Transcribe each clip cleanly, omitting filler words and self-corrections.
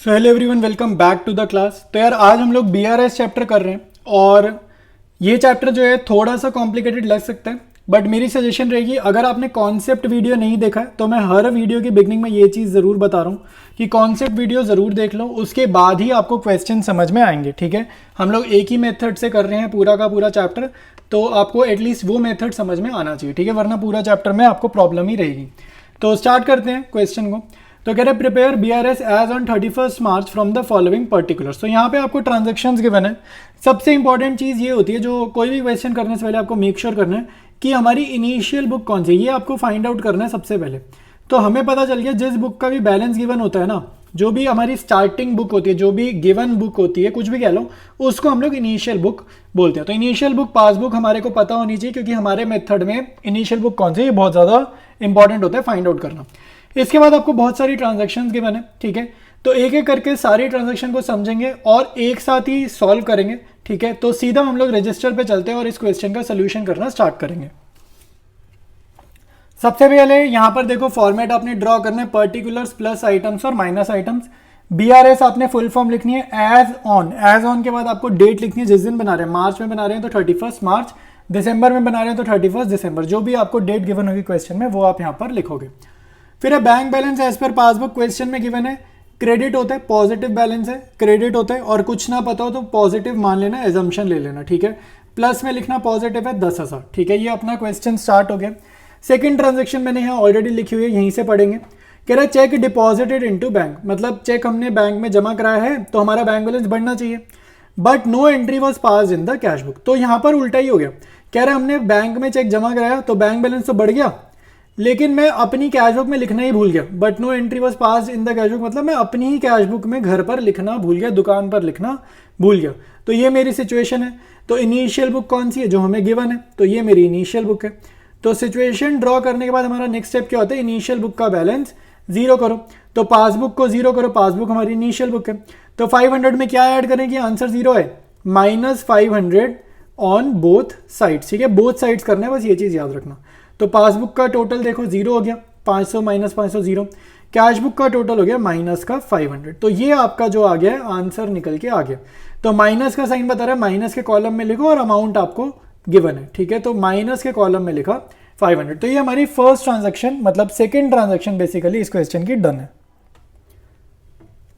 So hello everyone, welcome back to the class. तो यार आज हम लोग बीआरएस चैप्टर कर रहे हैं और ये चैप्टर जो है थोड़ा सा कॉम्प्लिकेटेड लग सकता है, बट मेरी सजेशन रहेगी अगर आपने कॉन्सेप्ट वीडियो नहीं देखा है तो मैं हर वीडियो की बिगनिंग में ये चीज़ ज़रूर बता रहा हूँ कि कॉन्सेप्ट वीडियो ज़रूर देख लो, उसके बाद ही आपको क्वेश्चन समझ में आएंगे। ठीक है, हम लोग एक ही मेथड से कर रहे हैं पूरा का पूरा चैप्टर, तो आपको एटलीस्ट वो मेथड समझ में आना चाहिए। ठीक है, वरना पूरा चैप्टर में आपको प्रॉब्लम ही रहेगी। तो स्टार्ट करते हैं क्वेश्चन को। तो कह रहे prepare BRS as on 31 March from the following particulars. तो यहाँ पे आपको ट्रांजेक्शन्स गिवन है। सबसे इंपॉर्टेंट चीज़ ये होती है जो कोई भी क्वेश्चन करने से पहले आपको मेक श्योर करना है कि हमारी इनिशियल बुक कौन सी है, ये आपको फाइंड आउट करना है सबसे पहले। तो हमें पता चल गया जिस बुक का भी बैलेंस गिवन होता है ना, जो भी हमारी स्टार्टिंग बुक होती है, जो भी गिवन बुक होती है, कुछ भी कह लो, उसको हम लोग इनिशियल बुक बोलते हैं। तो इनिशियल बुक पासबुक हमारे को पता होनी चाहिए, क्योंकि हमारे मेथड में इनिशियल बुक कौन सी है ये बहुत ज़्यादा इंपॉर्टेंट होता है फाइंड आउट करना। इसके बाद आपको बहुत सारी ट्रांजैक्शंस गिवन है। ठीक है, तो एक एक करके सारी ट्रांजैक्शन को समझेंगे और एक साथ ही सॉल्व करेंगे। ठीक है, तो सीधा हम लोग रजिस्टर पे चलते हैं और इस क्वेश्चन का सोल्यूशन करना स्टार्ट करेंगे। सबसे पहले यहाँ पर देखो फॉर्मेट आपने ड्रॉ करना है, पर्टिकुलर्स प्लस आइटम्स और माइनस आइटम्स। बीआरएस आपने फुल फॉर्म लिखनी है एज ऑन। एज ऑन के बाद आपको डेट लिखनी है, जिस दिन बना रहे हैं, मार्च में बना रहे हैं तो 31 मार्च, दिसंबर में बना रहे हैं तो 31 दिसंबर, जो भी आपको डेट गिवन होगी क्वेश्चन में वो आप यहाँ पर लिखोगे। फिर है bank balance as per passbook. Question में गिवन है क्रेडिट होता है, पॉजिटिव बैलेंस है, क्रेडिट होता है, और कुछ ना पता हो तो पॉजिटिव मान लेना, एजम्पशन ले लेना। ठीक है, प्लस में लिखना पॉजिटिव है 10,000। ठीक है, ये अपना क्वेश्चन स्टार्ट हो गया। सेकंड ट्रांजैक्शन मैंने यहाँ ऑलरेडी लिखी हुई है, यहीं से पढ़ेंगे। कह रहा है चेक डिपॉजिटेड इनटू बैंक, मतलब चेक हमने बैंक में जमा कराया है तो हमारा बैंक बैलेंस बढ़ना चाहिए, but no entry was pass in the cash book. तो यहाँ पर उल्टा ही हो गया। कह रहा है हमने बैंक में चेक जमा कराया तो बैंक बैलेंस तो बढ़ गया, लेकिन मैं अपनी कैश बुक में लिखना ही भूल गया। But no entry was pass in the cash book, मतलब मैं अपनी ही कैश बुक में घर पर लिखना भूल गया, दुकान पर लिखना भूल गया। तो ये मेरी सिचुएशन है। तो इनिशियल बुक कौन सी है, जो हमें गिवन है, तो ये मेरी इनिशियल बुक है। तो सिचुएशन ड्रॉ करने के बाद हमारा नेक्स्ट स्टेप क्या होता है, इनिशियल बुक का बैलेंस जीरो करो। तो पासबुक को जीरो करो, पासबुक हमारी इनिशियल बुक है। तो 500 में क्या ऐड करें कि आंसर जीरो है, -500 ऑन बोथ साइड्स। ठीक है, बोथ साइड्स करना है, बस ये चीज़ याद रखना। तो पासबुक का टोटल देखो जीरो हो गया, 500 - 500 जीरो। कैश बुक का टोटल हो गया माइनस का 500। तो ये आपका जो आ गया है आंसर निकल के आ गया। तो माइनस का साइन बता रहा है, माइनस के कॉलम में लिखो और अमाउंट आपको गिवन है। ठीक है, तो माइनस के कॉलम में लिखा 500। तो ये हमारी फर्स्ट ट्रांजैक्शन, मतलब सेकंड ट्रांजैक्शन बेसिकली इस क्वेश्चन की डन है।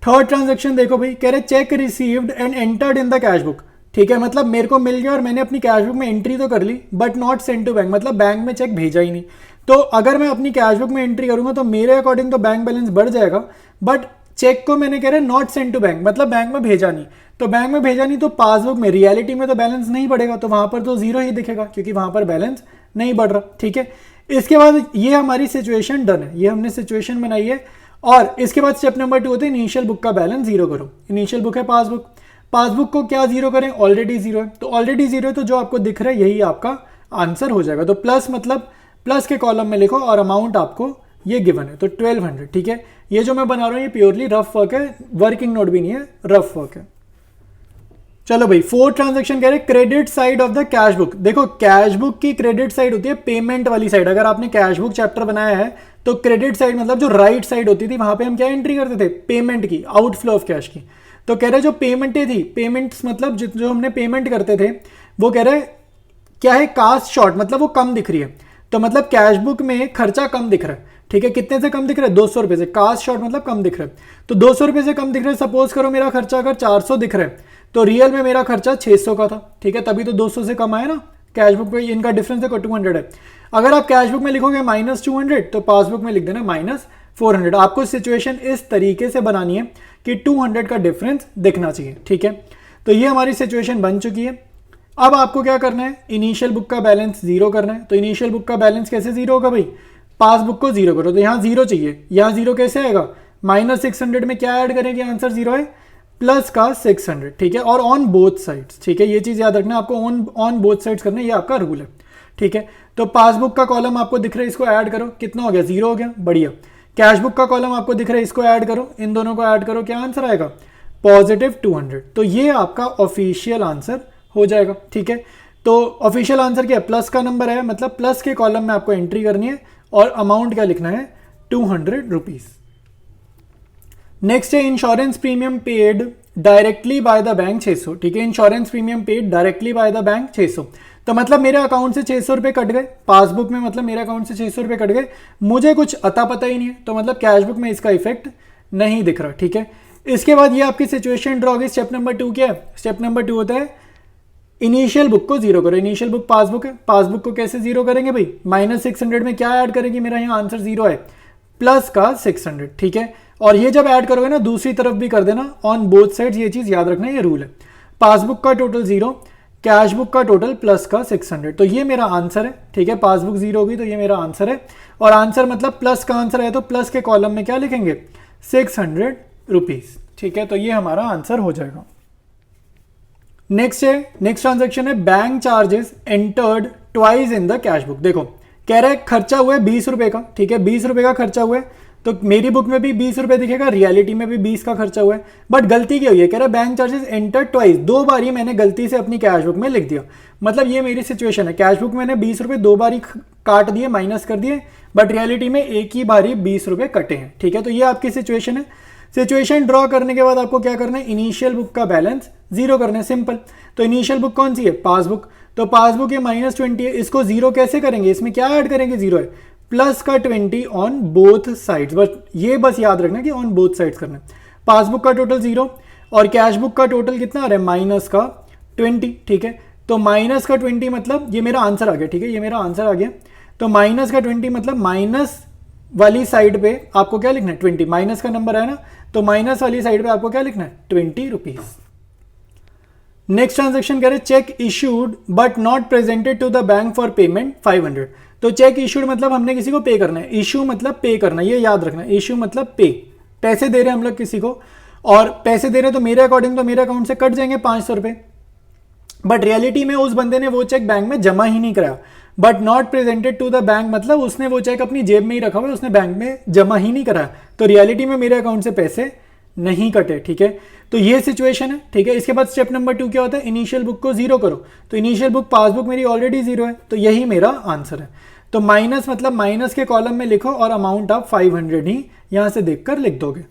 थर्ड ट्रांजैक्शन देखो भाई, कह रहे check received and entered in the cash book. ठीक है, मतलब मेरे को मिल गया और मैंने अपनी कैश बुक में एंट्री तो कर ली, but not send to bank, मतलब बैंक में चेक भेजा ही नहीं। तो अगर मैं अपनी कैश बुक में एंट्री करूंगा तो मेरे अकॉर्डिंग तो बैंक बैलेंस बढ़ जाएगा, बट चेक को मैंने कह रहे नॉट सेंड टू बैंक, मतलब बैंक में भेजा नहीं। तो बैंक में भेजा नहीं तो पासबुक में, रियलिटी में तो बैलेंस नहीं बढ़ेगा, तो वहां पर तो जीरो ही दिखेगा क्योंकि वहां पर बैलेंस नहीं बढ़ रहा। ठीक है, इसके बाद ये हमारी सिचुएशन डन है, ये हमने सिचुएशन बनाई है। और इसके बाद स्टेप नंबर 2 होता है इनिशियल बुक का बैलेंस जीरो करो। इनिशियल बुक है पासबुक, पासबुक को क्या जीरो करें, ऑलरेडी जीरो है, तो ऑलरेडी जीरो है तो जो आपको दिख रहा है यही आपका आंसर हो जाएगा। तो प्लस मतलब प्लस के कॉलम में लिखो और अमाउंट आपको ये गिवन है, तो 1200। ठीक है, ये जो मैं बना रहा हूँ ये प्योरली रफ वर्क है, वर्किंग नोट भी नहीं है, रफ वर्क है। चलो भाई, फोर्थ ट्रांजैक्शन कह रहे credit side of the cash book. देखो कैश बुक की क्रेडिट साइड होती है पेमेंट वाली साइड। अगर आपने कैश बुक चैप्टर बनाया है तो क्रेडिट साइड मतलब जो राइट साइड होती थी, वहां पे हम क्या एंट्री करते थे, पेमेंट की, आउटफ्लो ऑफ कैश की। तो कह रहे जो पेमेंटें थी, पेमेंट्स मतलब जो हमने पेमेंट करते थे, वो कह रहे क्या है, कास्ट शॉर्ट, मतलब वो कम दिख रही है। तो मतलब कैश बुक में खर्चा कम दिख रहा है। ठीक है, कितने से कम दिख रहा है, 200 रुपये से। कास्ट शॉर्ट मतलब कम दिख रहा है, तो 200 रुपये से कम दिख रहा है। सपोज करो मेरा खर्चा अगर 400 दिख रहा है तो रियल में मेरा खर्चा 600 का था। ठीक है, तभी तो 200 से कम आया ना। कैश बुक में इनका डिफरेंस देखो 200 है। अगर आप कैश बुक में लिखोगे -200 तो पासबुक में लिख देना -400। आपको सिचुएशन इस तरीके से बनानी है कि 200 का डिफरेंस दिखना चाहिए। ठीक है, तो ये हमारी सिचुएशन बन चुकी है। अब आपको क्या करना है, इनिशियल बुक का बैलेंस जीरो करना है। तो इनिशियल बुक का बैलेंस कैसे जीरो होगा भाई, पासबुक को जीरो करो, तो यहाँ जीरो चाहिए। यहाँ जीरो कैसे आएगा, -600 में क्या ऐड करें कि आंसर जीरो है, प्लस का 600। ठीक है, और ऑन बोथ साइड्स। ठीक है, ये चीज याद रखना, आपको ऑन बोथ साइड्स करना है, ये आपका रूल है। ठीक है, तो पासबुक का कॉलम आपको दिख रहा है, इसको ऐड करो, कितना हो गया, जीरो हो गया, बढ़िया। कैश बुक का कॉलम आपको दिख रहा है, इसको ऐड करो, इन दोनों को ऐड करो, क्या आंसर आएगा, +200। तो ये आपका ऑफिशियल आंसर हो जाएगा। ठीक है, तो ऑफिशियल आंसर क्या है, प्लस का नंबर है, मतलब प्लस के कॉलम में आपको एंट्री करनी है और अमाउंट क्या लिखना है, 200 रुपीज। नेक्स्ट है insurance premium paid directly by the bank 600, ठीक है। Insurance premium paid directly by the bank 600, तो मतलब मेरे अकाउंट से 600 रुपये कट गए पासबुक में, मतलब मेरे अकाउंट से 600 रुपये कट गए, मुझे कुछ अता पता ही नहीं है, तो मतलब कैशबुक में इसका इफेक्ट नहीं दिख रहा, ठीक है। इसके बाद ये आपकी सिचुएशन ड्रॉ होगी। स्टेप नंबर 2 क्या है? स्टेप नंबर 2 होता है इनिशियल बुक को जीरो करो। इनिशियल बुक पासबुक है, पासबुक को कैसे जीरो करेंगे भाई? -600 में क्या ऐड करेंगे? मेरा यहाँ आंसर 0 है, प्लस का 600, ठीक है। और ये जब ऐड करोगे ना दूसरी तरफ भी कर देना ऑन बोथ साइड्स, ये चीज याद रखना, ये रूल है। पासबुक का टोटल 0, कैशबुक का टोटल प्लस का 600, तो ये मेरा आंसर है, ठीक है। पासबुक 0 होगी तो ये मेरा आंसर है, और आंसर मतलब प्लस का आंसर है तो प्लस के कॉलम में क्या लिखेंगे? 600 रुपीज, ठीक है। तो ये हमारा आंसर हो जाएगा। नेक्स्ट है, नेक्स्ट ट्रांजेक्शन है bank charges entered twice in the cash book. देखो कह रहा है खर्चा हुआ है 20 रुपए का, ठीक है, 20 रुपए का खर्चा हुआ है, तो मेरी बुक में भी 20 रुपए दिखेगा, रियलिटी में भी 20 का खर्चा हुआ है, बट गलती क्या हुई है? कह रहा है बैंक चार्जेस एंटर्ड ट्वाइस, 2 बार ही मैंने गलती से अपनी कैश बुक में लिख दिया। मतलब ये मेरी सिचुएशन है, कैश बुक में मैंने 20 रुपए 2 बार ही काट दिए, माइनस कर दिए, बट रियलिटी में एक ही बार ही 20 रुपए कटे हैं, ठीक है। तो ये आपकी सिचुएशन है। सिचुएशन ड्रॉ करने के बाद आपको क्या करना है? इनिशियल बुक का बैलेंस 0 करना है, सिंपल। तो इनिशियल बुक कौन सी है? पासबुक, तो पासबुक ये -20 है, इसको 0 कैसे करेंगे? इसमें क्या ऐड करेंगे? 0 है, प्लस का 20 ऑन बोथ साइड्स, बस याद रखना कि ऑन बोथ साइड्स करना है। पासबुक का टोटल 0 और कैश बुक का टोटल कितना आ रहा है? -20, ठीक है। तो माइनस का 20 मतलब ये मेरा आंसर आ गया, ठीक है, ये मेरा आंसर आ गया। तो माइनस का 20 मतलब माइनस वाली साइड पे आपको क्या लिखना है? 20, माइनस का नंबर है ना, तो माइनस वाली साइड पे आपको क्या लिखना है? 20 रुपीज। नेक्स्ट ट्रांजेक्शन कह रहे cheque issued but not presented to the bank for payment 500। तो चेक इशूड मतलब हमने किसी को पे करना है, इशू मतलब पे करना, ये याद रखना, इशू मतलब पे, पैसे दे रहे हैं हम लोग किसी को, और पैसे दे रहे हैं तो मेरे अकॉर्डिंग तो मेरे अकाउंट से कट जाएंगे 500 रुपये, बट रियलिटी में उस बंदे ने वो चेक बैंक में जमा ही नहीं कराया। But not presented to the bank मतलब उसने वो चेक अपनी जेब में ही रखा हुआ है, उसने बैंक में जमा ही नहीं कराया, तो रियलिटी में मेरे अकाउंट से पैसे नहीं कटे, ठीक है। तो ये सिचुएशन है, ठीक है। इसके बाद स्टेप नंबर 2 क्या होता है? इनिशियल बुक को 0 करो, तो इनिशियल बुक पासबुक मेरी ऑलरेडी 0 है, तो यही मेरा आंसर है। तो माइनस मतलब माइनस के कॉलम में लिखो और अमाउंट आप 500 ही यहां से देखकर लिख दोगे।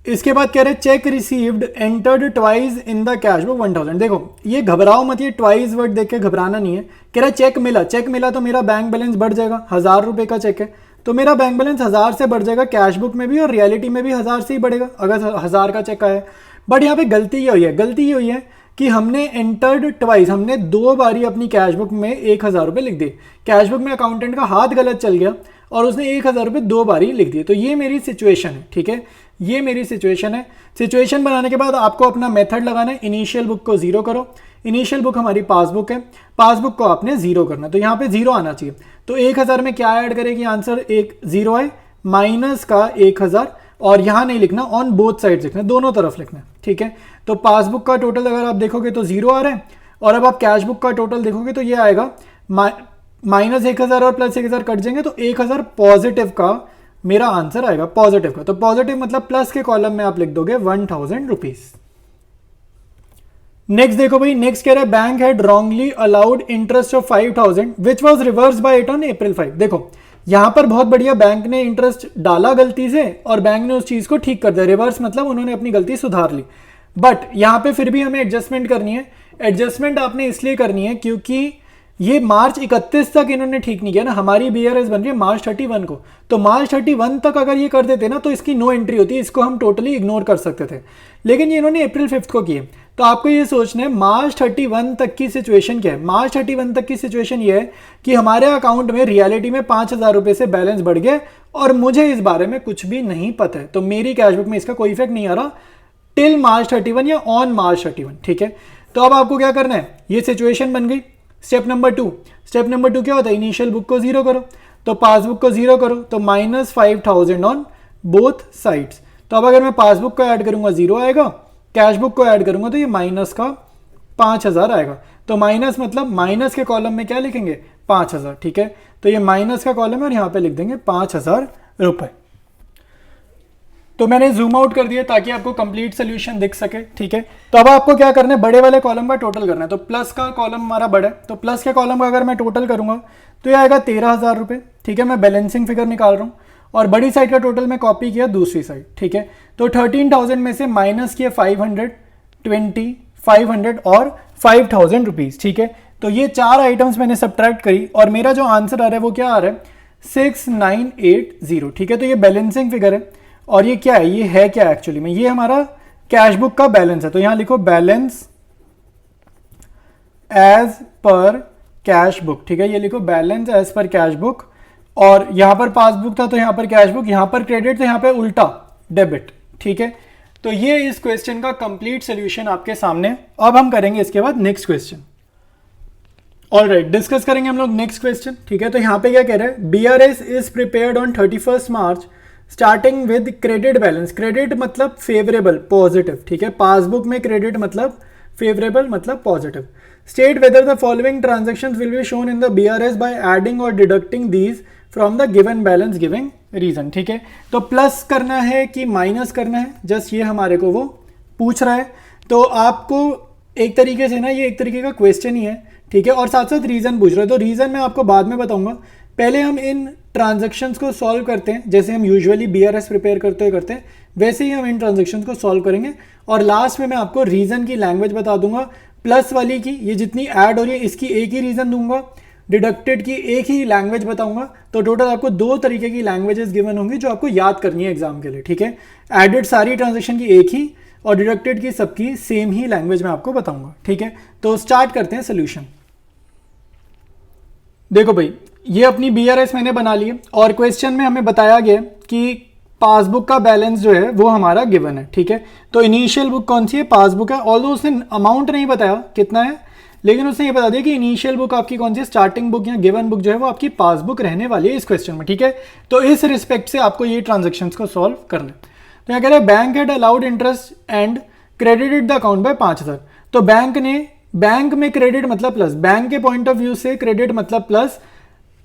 इसके बाद कह रहे check received entered twice in the cash book 1000। देखो ये घबराओ मत, ये ट्वाइस वर्ड देख के घबराना नहीं है। कह रहा चेक मिला, चेक मिला तो मेरा बैंक बैलेंस बढ़ जाएगा, 1000 रुपए का चेक है तो मेरा बैंक बैलेंस 1000 से बढ़ जाएगा, कैश बुक में भी और रियलिटी में भी 1000 से ही बढ़ेगा अगर 1000 का चेक आया। बट यहाँ पे गलती क्या हुई है? गलती ये हुई है कि हमने एंटर्ड ट्वाइस, हमने 2 बारी अपनी कैश बुक में 1000 रुपये लिख दिए। कैश बुक में अकाउंटेंट का हाथ गलत चल गया और उसने 1000 रुपये 2 बारी लिख दिए, तो ये मेरी सिचुएशन है, ठीक है, ये मेरी सिचुएशन है। सिचुएशन बनाने के बाद आपको अपना मेथड लगाना है, इनिशियल बुक को 0 करो। इनिशियल बुक हमारी पासबुक है, पासबुक को आपने 0 करना, तो यहाँ पे 0 आना चाहिए। तो 1000 में क्या ऐड करेगी? आंसर एक 0 है, माइनस का 1000, और यहाँ नहीं लिखना, ऑन बोथ साइड लिखना, दोनों तरफ लिखना, ठीक है। तो पासबुक का टोटल अगर आप देखोगे तो 0 आ रहा है, और अब आप कैश बुक का टोटल देखोगे तो ये आएगा -1000 और +1000 कट जाएंगे, तो 1000 पॉजिटिव का मेरा आंसर आएगा, पॉजिटिव का। तो पॉजिटिव मतलब प्लस के कॉलम में आप लिख दोगे 1000 रुपीज। नेक्स्ट देखो भाई, नेक्स्ट कह रहा है bank had wrongly allowed interest of 5000 which was reverse by it on April 5। देखो यहां पर बहुत बढ़िया, बैंक ने इंटरेस्ट डाला गलती से और बैंक ने उस चीज को ठीक कर दिया, रिवर्स मतलब उन्होंने अपनी गलती सुधार ली। बट यहां पे फिर भी हमें एडजस्टमेंट करनी है। एडजस्टमेंट आपने इसलिए करनी है क्योंकि ये मार्च 31 तक इन्होंने ठीक नहीं किया ना, हमारी BRS बन रही है मार्च 31 को, तो मार्च 31 तक अगर ये कर देते ना तो इसकी नो एंट्री होती है, इसको हम टोटली इग्नोर कर सकते थे, लेकिन ये इन्होंने April 5 को किए। तो आपको ये सोचना है मार्च 31 तक की सिचुएशन क्या है। मार्च 31 तक की सिचुएशन ये है कि हमारे अकाउंट में रियलिटी में 5000 रुपए से बैलेंस बढ़ गया और मुझे इस बारे में कुछ भी नहीं पता है, तो मेरी कैशबुक में इसका कोई इफेक्ट नहीं आ रहा टिल मार्च 31 या ऑन मार्च 31, ठीक है। तो अब आपको क्या करना है, ये सिचुएशन बन गई। स्टेप नंबर 2, स्टेप नंबर 2 क्या होता है? इनिशियल बुक को 0 करो, तो पासबुक को 0 करो, तो -5000 ऑन बोथ साइड्स। तो अब अगर मैं पासबुक को ऐड करूंगा 0 आएगा, कैश बुक को ऐड करूंगा तो ये माइनस का 5000 आएगा। तो माइनस मतलब माइनस के कॉलम में क्या लिखेंगे? 5000, ठीक है। तो ये माइनस का कॉलम है और यहाँ पे लिख देंगे 5000 रुपए। तो मैंने जूम आउट कर दिया ताकि आपको कंप्लीट सोल्यूशन दिख सके, ठीक है। तो अब आपको क्या करना है, बड़े वाले कॉलम का टोटल करना है। तो प्लस का कॉलम हमारा बड़ा है, तो प्लस के कॉलम का अगर मैं टोटल करूंगा तो ये आएगा 13000 रुपये, ठीक है। मैं बैलेंसिंग फिगर निकाल रहा हूँ। और बड़ी साइड का टोटल मैं कॉपी किया दूसरी साइड, ठीक है। तो 13,000 में से माइनस किया 500, 20, 500 और 5,000 रुपीज़, ठीक है। तो ये चार आइटम्स मैंने सब्ट्रैक्ट करी और मेरा जो आंसर आ रहा है वो क्या आ रहा है, 6980, ठीक है। तो ये बैलेंसिंग फिगर है और ये क्या है, ये है क्या एक्चुअली में, ये हमारा कैश बुक का बैलेंस है। तो यहां लिखो balance as per cash book, ठीक है। ये लिखो balance as per cash book, और यहां पर पासबुक था तो यहां पर कैश बुक, यहां पर क्रेडिट तो यहां पर उल्टा डेबिट, ठीक है। तो ये इस क्वेश्चन का कंप्लीट सोल्यूशन आपके सामने। अब हम करेंगे इसके बाद नेक्स्ट क्वेश्चन। ऑलराइट, डिस्कस करेंगे हम लोग नेक्स्ट क्वेश्चन, ठीक है। तो यहाँ पे क्या कह रहा है, BRS is prepared on 31 March starting with credit balance. Credit मतलब फेवरेबल, पॉजिटिव, ठीक है। पासबुक में क्रेडिट मतलब फेवरेबल मतलब positive. State whether the following transactions will be shown in the BRS by adding और deducting these from the given balance giving reason, ठीक है। तो प्लस करना है कि माइनस करना है, जस्ट ये हमारे को वो पूछ रहा है। तो आपको एक तरीके से ना, ये एक तरीके का क्वेश्चन ही है, ठीक है, और साथ साथ रीजन पूछ रहा है। तो रीजन मैं आपको बाद में बताऊंगा, पहले हम इन ट्रांजैक्शंस को सॉल्व करते हैं, जैसे हम यूजुअली BRS प्रिपेयर करते हैं वैसे ही हम इन ट्रांजैक्शंस को सॉल्व करेंगे। और लास्ट में मैं आपको रीजन की लैंग्वेज बता दूंगा, प्लस वाली की, ये जितनी ऐड हो रही है इसकी एक ही रीजन दूंगा, डिडक्टेड की एक ही लैंग्वेज बताऊंगा। तो टोटल आपको दो तरीके की लैंग्वेजेस गिवन होंगी जो आपको याद करनी है एग्जाम के लिए, ठीक है। एडेड सारी ट्रांजेक्शन की एक ही और डिडक्टेड की सबकी सेम ही लैंग्वेज में आपको बताऊंगा, ठीक है। तो स्टार्ट करते हैं सोल्यूशन। देखो भाई, ये अपनी BRS मैंने बना ली है और क्वेश्चन में हमें बताया गया कि पासबुक का बैलेंस जो है वो हमारा गिवन है, ठीक है। तो इनिशियल बुक कौन सी है, पासबुक है। ऑल्दो उसने अमाउंट नहीं बताया कितना है, लेकिन उसने ये बता दिया कि इनिशियल बुक आपकी कौन सी है, स्टार्टिंग बुक या गिवन बुक जो है वो आपकी पासबुक रहने वाली है इस क्वेश्चन में, ठीक है। तो इस रिस्पेक्ट से आपको ये ट्रांजेक्शन्स को सॉल्व करना है। तो यहाँ कह रहे हैं bank had allowed interest and credited the account bye 5,000। तो बैंक में क्रेडिट मतलब प्लस, बैंक के पॉइंट ऑफ व्यू से क्रेडिट मतलब प्लस,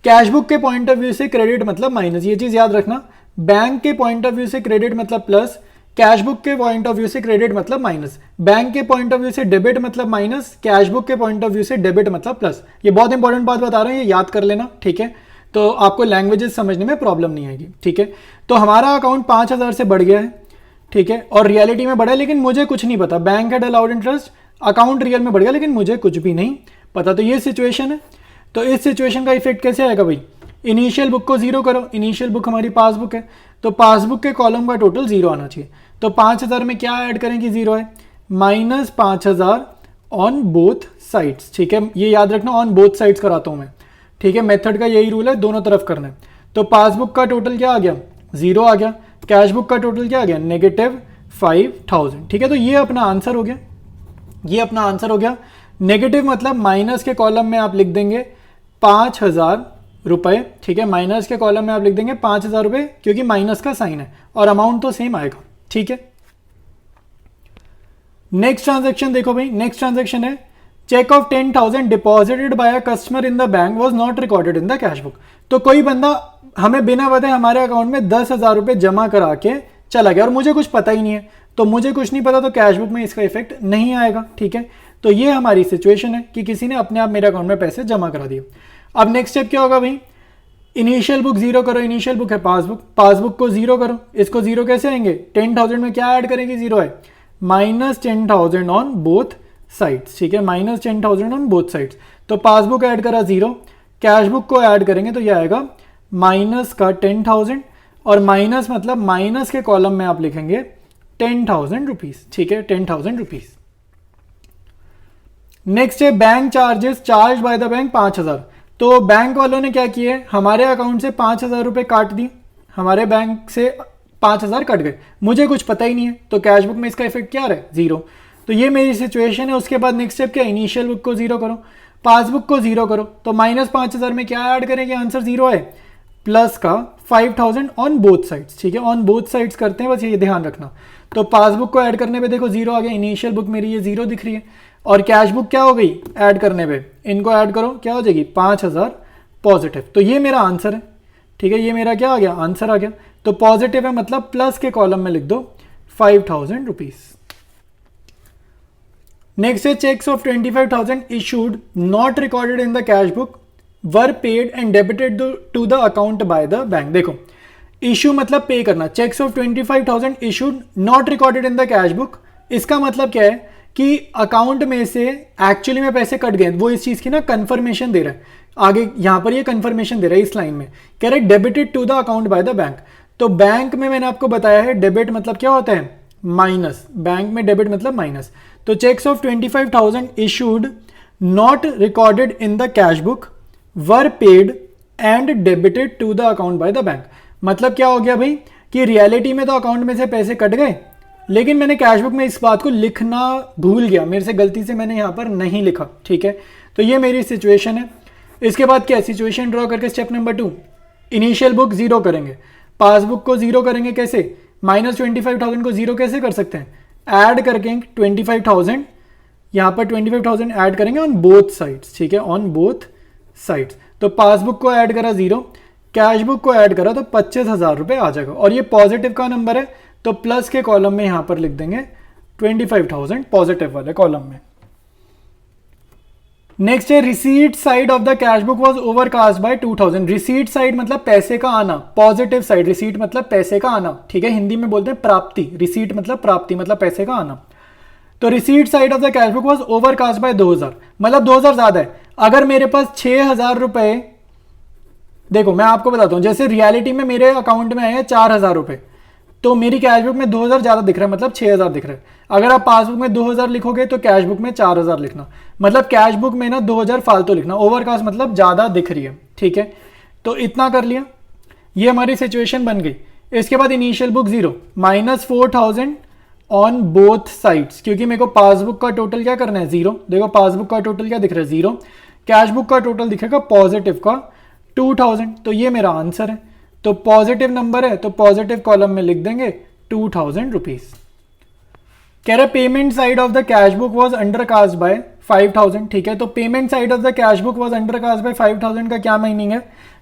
कैश बुक के पॉइंट ऑफ व्यू से क्रेडिट मतलब माइनस। ये चीज याद रखना, बैंक के पॉइंट ऑफ व्यू से क्रेडिट मतलब प्लस, कैश बुक के पॉइंट ऑफ व्यू से क्रेडिट मतलब माइनस। बैंक के पॉइंट ऑफ व्यू से डेबिट मतलब माइनस, कैश बुक के पॉइंट ऑफ व्यू से डेबिट मतलब प्लस। ये बहुत इंपॉर्टेंट बात बता रहा हूं, ये याद कर लेना, ठीक है। तो आपको लैंग्वेजेस समझने में प्रॉब्लम नहीं आएगी, ठीक है। तो हमारा अकाउंट 5,000 से बढ़ गया है, ठीक है, और रियलिटी में बढ़ा है, लेकिन मुझे कुछ नहीं पता। Bank had allowed interest, account real में बढ़ गया लेकिन मुझे कुछ भी नहीं पता। तो ये सिचुएशन है। तो इस सिचुएशन का इफेक्ट कैसे आएगा भाई, इनिशियल बुक को जीरो करो। इनिशियल बुक हमारी पासबुक है, तो पासबुक के कॉलम का टोटल जीरो आना चाहिए। तो 5,000 में क्या ऐड करें कि जीरो है, माइनस 5,000 ऑन बोथ साइड्स, ठीक है। ये याद रखना, ऑन बोथ साइड्स कराता हूं मैं, ठीक है। मेथड का यही रूल है, दोनों तरफ करना है। तो पासबुक का टोटल क्या आ गया, जीरो आ गया। कैश बुक का टोटल क्या आ गया, -5,000, ठीक है। तो ये अपना आंसर हो गया, ये अपना आंसर हो गया। नेगेटिव मतलब माइनस के कॉलम में आप लिख देंगे 5,000 रुपए, ठीक है। माइनस के कॉलम में आप लिख देंगे 5,000 रुपए, क्योंकि माइनस का साइन है और अमाउंट तो सेम आएगा, ठीक है। नेक्स्ट ट्रांजैक्शन देखो भाई, नेक्स्ट ट्रांजैक्शन है cheque of 10,000 deposited by a customer in the bank was not recorded in the cash book. तो कोई बंदा हमें बिना बताए हमारे अकाउंट में 10,000 रुपए जमा करा के चला गया और मुझे कुछ पता ही नहीं है। तो मुझे कुछ नहीं पता, तो कैश बुक में इसका इफेक्ट नहीं आएगा, ठीक है। तो ये हमारी सिचुएशन है कि किसी ने अपने आप मेरे अकाउंट में पैसे जमा करा दिए। अब नेक्स्ट स्टेप क्या होगा भाई, इनिशियल बुक जीरो करो। इनिशियल बुक है पासबुक, पासबुक को जीरो करो। इसको जीरो कैसे आएंगे, 10,000 में क्या ऐड करेंगे, जीरो है, -10,000 ऑन बोथ साइड्स, ठीक है। -10,000 ऑन बोथ साइड्स। तो पासबुक ऐड करा जीरो, कैश बुक को ऐड करेंगे तो यह आएगा माइनस का 10,000, और माइनस मतलब माइनस के कॉलम में आप लिखेंगे 10,000 रुपीज, ठीक है, 10,000 रुपीज। नेक्स्ट है bank charges charge by the bank 5,000। तो बैंक वालों ने क्या किए, हमारे अकाउंट से 5,000 रुपए काट दिए, हमारे बैंक से 5,000 कट गए, मुझे कुछ पता ही नहीं है। तो कैश बुक में इसका इफेक्ट क्या आ रहा है, जीरो। तो ये मेरी सिचुएशन है। उसके बाद नेक्स्ट स्टेप क्या, इनिशियल बुक को जीरो करो, पासबुक को जीरो करो। तो -5,000 में क्या ऐड करेंगे, आंसर जीरो है, प्लस का 5,000 ऑन बोथ साइड्स, ठीक है। ऑन बोथ साइड्स करते हैं, बस ये ध्यान रखना। तो पासबुक को ऐड करने पे देखो जीरो आ गया, इनिशियल बुक मेरी ये जीरो दिख रही है, और कैश बुक क्या हो गई ऐड करने पे, इनको ऐड करो क्या हो जाएगी 5,000 पॉजिटिव। तो ये मेरा आंसर है, ठीक है। ये मेरा क्या आ गया, आंसर आ गया। तो पॉजिटिव है मतलब प्लस के कॉलम में लिख दो 5,000 रुपीज। नेक्स्ट है cheques of 25,000 issued not recorded in the cash book were paid and debited to the account by the bank. देखो इशू मतलब पे करना, cheques of 25,000 issued not recorded in the cash book. इसका मतलब क्या है कि account में से एक्चुअली में पैसे कट गए, वो इस चीज़ की ना कंफर्मेशन दे रहा है। आगे यहाँ पर ये कंफर्मेशन दे रहा है इस लाइन में, कह रहे debited to the account by the bank. तो बैंक में मैंने आपको बताया है डेबिट मतलब क्या होता है, माइनस। बैंक में डेबिट मतलब माइनस। तो cheques of 25,000 issued not recorded in the cash book were paid and debited to the account by the bank. मतलब क्या हो गया भाई कि रियलिटी में तो अकाउंट में से पैसे कट गए, लेकिन मैंने कैश बुक में इस बात को लिखना भूल गया, मेरे से गलती से मैंने यहाँ पर नहीं लिखा, ठीक है। तो ये मेरी सिचुएशन है। इसके बाद क्या, सिचुएशन ड्रॉ करके step number 2, initial book zero करेंगे। पासबुक को जीरो करेंगे कैसे, -25,000 को जीरो कैसे कर सकते हैं, ऐड करके 25,000, यहाँ पर 25,000 ऐड करेंगे ऑन बोथ साइड्स, ठीक है, ऑन बोथ साइड्स। तो पासबुक को ऐड करा जीरो, कैश बुक को ऐड करा तो 25,000 रुपये आ जाएगा। और ये पॉजिटिव का नंबर है तो प्लस के कॉलम में यहाँ पर लिख देंगे 25,000 पॉजिटिव वाले कॉलम में। नेक्स्ट है receipt side of the cash book was overcast bye 2,000। Receipt side मतलब पैसे का आना, पॉजिटिव साइड, रिसीट मतलब पैसे का आना, ठीक है, हिंदी में बोलते हैं प्राप्ति, रिसीट मतलब प्राप्ति मतलब पैसे का आना। तो receipt side of the cash book was overcast bye 2,000, मतलब 2,000 ज्यादा है। अगर मेरे पास 6,000 रुपए, देखो मैं आपको बताता हूं, जैसे रियलिटी में मेरे अकाउंट में आए हैं 4,000 रुपए, तो मेरी कैश बुक में 2,000 ज्यादा दिख रहा है, मतलब 6,000 दिख रहा है। अगर आप पासबुक में 2,000 लिखोगे तो कैश बुक में 4,000 लिखना, मतलब कैश बुक में ना 2,000 फालतू लिखना, ओवरकास्ट मतलब ज्यादा दिख रही है, ठीक है। तो इतना कर लिया, ये हमारी सिचुएशन बन गई। इसके बाद initial book zero, -4,000 on both sides, क्योंकि मेरे को पासबुक का टोटल क्या करना है, जीरो। देखो पासबुक का टोटल क्या दिख रहा है, जीरो। कैश बुक का टोटल दिखेगा पॉजिटिव का 2,000, तो ये मेरा आंसर है। तो पॉजिटिव नंबर है तो पॉजिटिव कॉलम में लिख देंगे 2,000 रुपीज। कह रहे payment side of the cash book was undercast bye 5,000, ठीक है। तो payment side of the cash book was undercast bye 5,000 का क्या मीनिंग है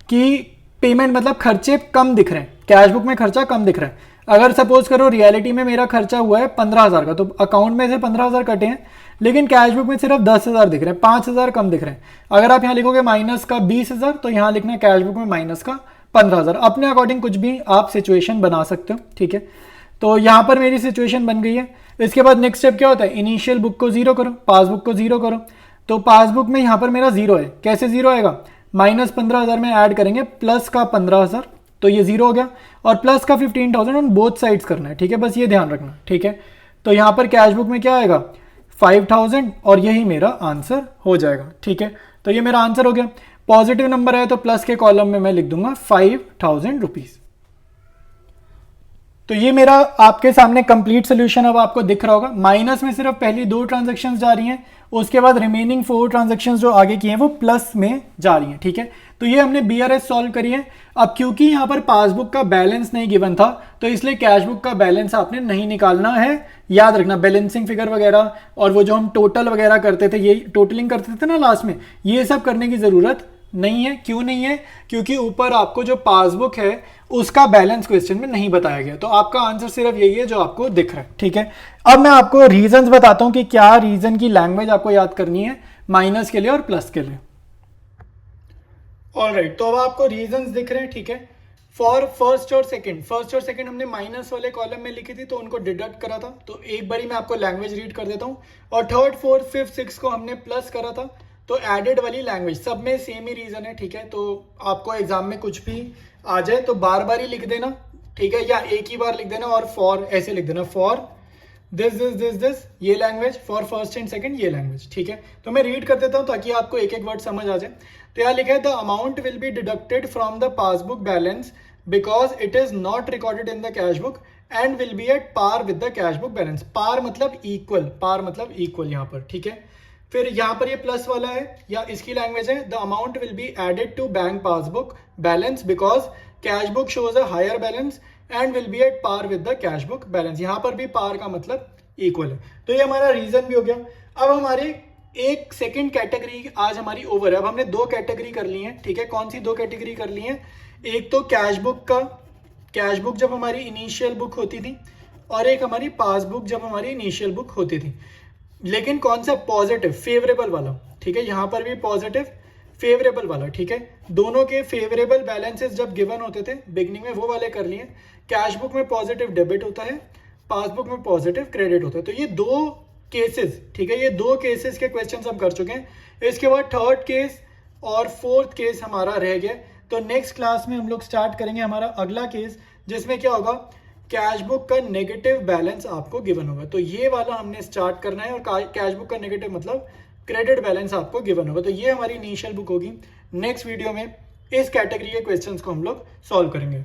कि पेमेंट मतलब खर्चे कम दिख रहे हैं, कैश बुक में खर्चा कम दिख रहा है। अगर सपोज करो रियलिटी में मेरा खर्चा हुआ है 15,000 का, तो अकाउंट में से 15,000 कटे हैं, लेकिन कैश बुक में सिर्फ 10,000 दिख रहे हैं, 5,000 कम दिख रहे हैं। अगर आप यहाँ लिखोगे माइनस का 20,000, तो यहाँ लिखना है कैश बुक में माइनस का 15,000। अपने अकॉर्डिंग कुछ भी आप सिचुएशन बना सकते हो, ठीक है। तो यहाँ पर मेरी सिचुएशन बन गई है। इसके बाद नेक्स्ट स्टेप क्या होता है, इनिशियल बुक को जीरो करो, पासबुक को जीरो करो। तो पासबुक में यहाँ पर मेरा जीरो है, कैसे जीरो आएगा, -15,000 में ऐड करेंगे प्लस का 15,000, तो ये जीरो हो गया, और प्लस का 15,000 ऑन बोथ साइड्स करना है, ठीक है, बस ये ध्यान रखना, ठीक है। तो यहाँ पर कैश बुक में क्या आएगा 5,000, और यही मेरा आंसर हो जाएगा, ठीक है। तो ये मेरा आंसर हो गया। पॉजिटिव नंबर है तो प्लस के कॉलम में मैं लिख दूंगा 5,000 रुपीज। तो ये मेरा आपके सामने कंप्लीट सोल्यूशन अब आपको दिख रहा होगा। माइनस में सिर्फ पहली 2 ट्रांजैक्शंस जा रही हैं, उसके बाद रिमेनिंग 4 ट्रांजैक्शंस जो आगे की हैं वो प्लस में जा रही हैं, ठीक है। तो ये हमने बीआरएस सॉल्व करी है। अब क्योंकि यहाँ पर पासबुक का बैलेंस नहीं गिवन था, तो इसलिए कैश बुक का बैलेंस आपने नहीं निकालना है। याद रखना बैलेंसिंग फिगर वगैरह और वो जो हम टोटल वगैरह करते थे, ये टोटलिंग करते थे ना लास्ट में, ये सब करने की जरूरत नहीं है। क्यों नहीं है, क्योंकि ऊपर आपको जो पासबुक है उसका बैलेंस क्वेश्चन में नहीं बताया गया। तो आपका आंसर सिर्फ यही है जो आपको दिख रहा है, ठीक है। अब मैं आपको रीजंस बताता हूं कि क्या रीजन की लैंग्वेज आपको याद करनी है माइनस के लिए और प्लस के लिए। ऑलराइट, तो अब आपको रीजंस दिख रहे हैं, ठीक है। फॉर फर्स्ट और सेकंड हमने माइनस वाले कॉलम में लिखी थी, तो उनको डिडक्ट करा था। तो एक बारी मैं आपको लैंग्वेज रीड कर देता हूँ। और थर्ड, फोर्थ, फिफ्थ, सिक्स को हमने प्लस करा था, तो एडेड वाली लैंग्वेज, सब में सेम ही रीजन है, ठीक है। तो आपको एग्जाम में कुछ भी आ जाए तो बार बार ही लिख देना, ठीक है, या एक ही बार लिख देना। और फॉर ऐसे लिख देना, फॉर दिस ये language, for first and second ये लैंग्वेज, ठीक है। तो मैं रीड कर देता हूँ ताकि आपको एक एक वर्ड समझ आ जाए। तो यहाँ लिखा है the amount will be deducted from the passbook balance because it is not recorded in the cash book and will be at par with the cash book balance. Par मतलब इक्वल यहाँ पर, ठीक है। फिर यहाँ पर ये प्लस वाला है, या इसकी लैंग्वेज है the amount will be added to bank passbook balance because cash book shows a higher balance and will be at par with the cash book balance. यहाँ पर भी पार का मतलब इक्वल है। तो ये हमारा रीजन भी हो गया। अब हमारे एक सेकंड कैटेगरी आज हमारी ओवर है। अब हमने 2 कैटेगरी कर ली है, ठीक है। कौन सी 2 कैटेगरी कर ली है, एक तो कैश बुक का, कैश बुक जब हमारी इनिशियल बुक होती थी, और एक हमारी पासबुक जब हमारी इनिशियल बुक होती थी। लेकिन कौन सा, पॉजिटिव फेवरेबल वाला, ठीक है। यहाँ पर भी पॉजिटिव फेवरेबल वाला, ठीक है। दोनों के फेवरेबल बैलेंसेस जब गिवन होते थे बिगनिंग में, वो वाले कर लिए। कैश बुक में पॉजिटिव डेबिट होता है, पासबुक में पॉजिटिव क्रेडिट होता है। तो ये दो केसेस, ठीक है, ये दो केसेस के क्वेश्चन हम कर चुके हैं। इसके बाद थर्ड केस और फोर्थ केस हमारा रह गया। तो नेक्स्ट क्लास में हम लोग स्टार्ट करेंगे हमारा अगला केस, जिसमें क्या होगा, कैश बुक का नेगेटिव बैलेंस आपको गिवन होगा। तो ये वाला हमने स्टार्ट करना है, और कैश बुक का नेगेटिव मतलब क्रेडिट बैलेंस आपको गिवन होगा। तो ये हमारी इनिशियल बुक होगी। नेक्स्ट वीडियो में इस कैटेगरी के क्वेश्चंस को हम लोग सॉल्व करेंगे।